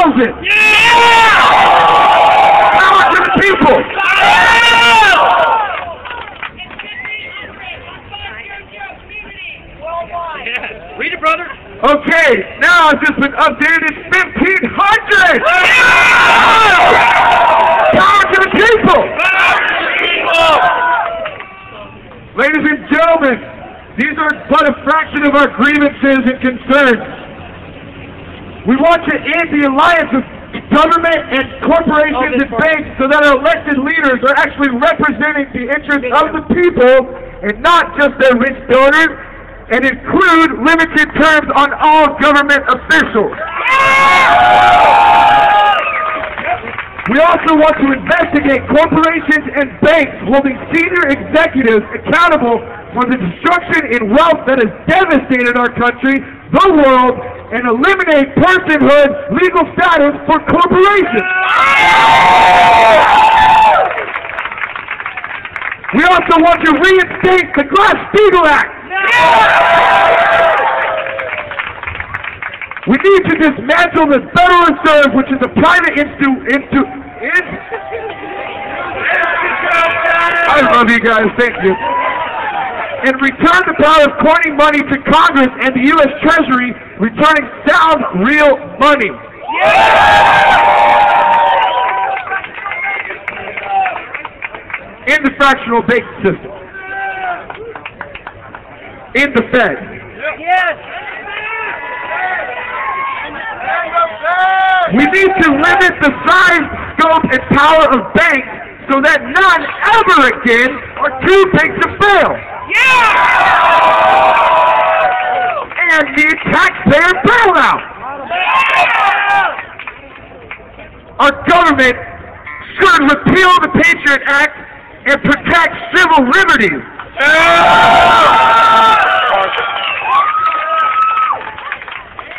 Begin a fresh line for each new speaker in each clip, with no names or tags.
Yeah! Power to the people!
Yeah. Read it, brother.
Okay, now it's just been updated. It's 1,500! Power to the people! Ladies and gentlemen, these are but a fraction of our grievances and concerns. We want to end the alliance of government and corporations and banks so that our elected leaders are actually representing the interests of the people and not just their rich donors, and include limited terms on all government officials. We also want to investigate corporations and banks holding senior executives accountable for the destruction in wealth that has devastated our country, the world, and eliminate personhood legal status for corporations. We also want to reinstate the Glass-Steagall Act. We need to dismantle the Federal Reserve, which is a private I love you guys, thank you. And return the power of coining money to Congress and the U.S. Treasury, returning sound, real money. In the fractional banking system. In the Fed.
Yes.
We need to limit the size, scope, and power of banks so that none ever again are too big to fail. Yeah! And need taxpayer bailout. Our government should repeal the Patriot Act and protect civil liberties.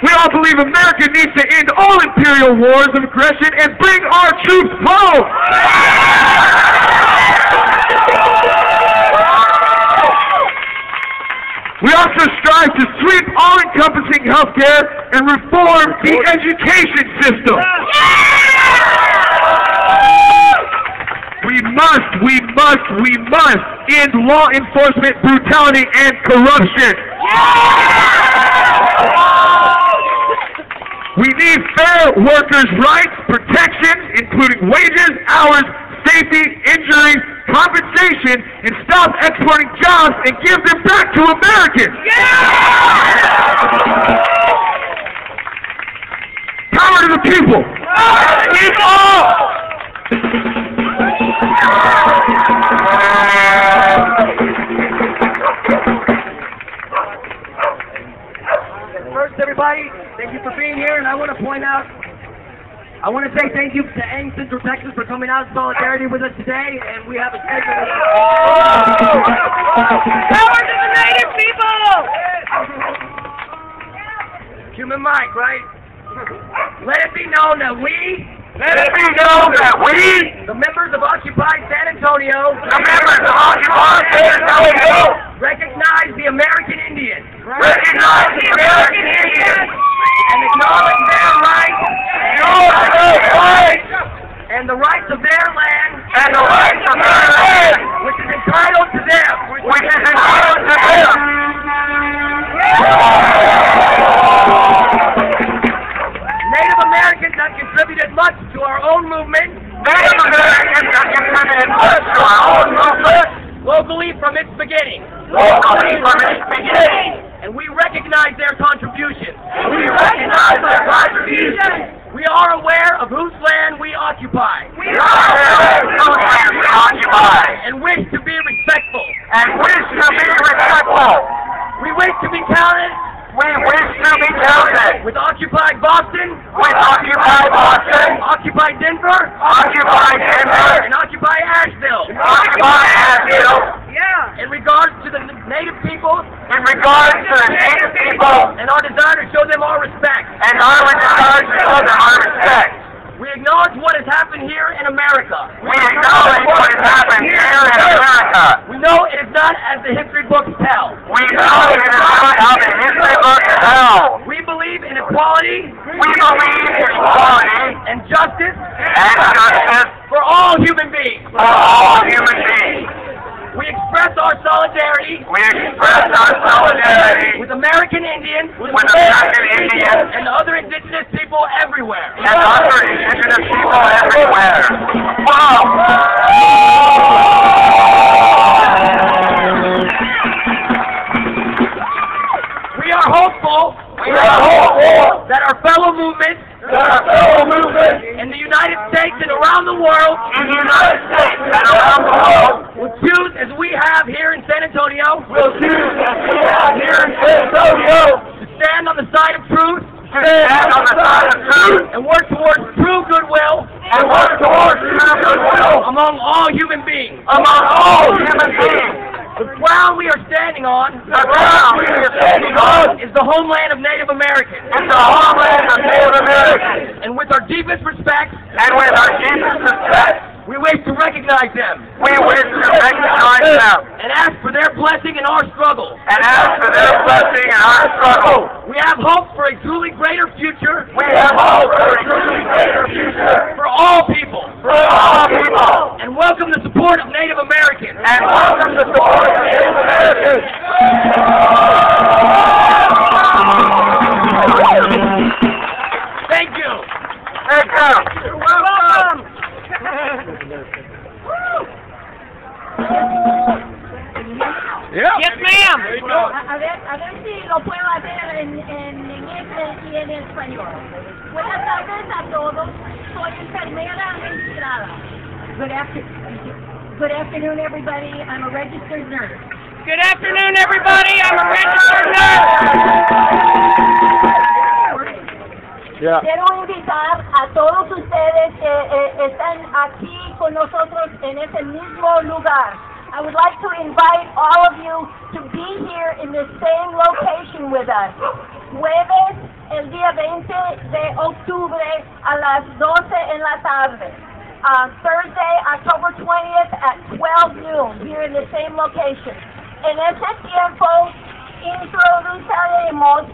We all believe America needs to end all imperial wars of aggression and bring our troops home. We also strive to sweep all-encompassing healthcare and reform the education system. We must end law enforcement brutality and corruption. We need fair workers' rights, protections, including wages, hours, safety, injury, compensation, and stop exporting jobs and give them back to Americans. Power to the people.
First, everybody, thank you for being here, and I want to say thank you to AIM Central Texas for coming out in solidarity with us today, and we have a schedule.
Power to the Native people!
Human mic, right? Let it be known that we, the members of Occupy San Antonio, recognize the American Indian, and acknowledge their rights, and the rights of their land, which is entitled to them, Native Americans have contributed much to our own movement, locally from its beginning. And we recognize their contributions. We are aware of whose land we occupy. And wish to be respectful. We wish to be counted. With Occupy Boston. Occupy Denver. And Occupy Asheville. Yeah. In regards to the Native people. And our desire to show them our respect. We acknowledge what has happened here in America. We know it is not as the history books tell. We believe in equality.
for all human beings.
We express our solidarity
We express our solidarity
with American Indians
with American Indians
and other indigenous people everywhere.
and other indigenous people everywhere. Whoa!
We are hopeful that our fellow movements in the United States and around the world
in the United States and around the world
will choose, as we have here in San Antonio,
will choose as we have here in San Antonio
to stand on the side of truth
to stand on the side of truth
and work towards true goodwill
and work towards true goodwill
among all human beings.
among all human beings.
The ground we are standing on
The ground we are standing on
is the homeland of Native Americans.
is the homeland of Native Americans,
And with our deepest respect,
and with our deepest respect,
we wish to recognize them
we wish to recognize them
and ask for their blessing in our struggle.
and ask for their blessing in our struggle.
We have hope for a truly greater future
We have hope for a truly greater future
for all people,
for all people,
and welcome the support of Native Americans.
and welcome the support of Native Americans.
Thank you.
Thank you.
You're welcome.
Yeah.
Yes, ma'am.
A ver si lo puedo hacer en inglés y en español. Buenas tardes a todos. Soy enfermera registrada. Good afternoon, everybody. I'm a registered nurse.
Good afternoon, everybody. I'm a registered nurse.
Yeah.
Quiero invitar a todos ustedes que están aquí con nosotros en ese mismo lugar. I would like to invite all of you to be here in the same location with us. Jueves, el día 20 de octubre a las 12 en la tarde. Thursday, October 20th at 12 noon, here in the same location. En ese tiempo, introduciremos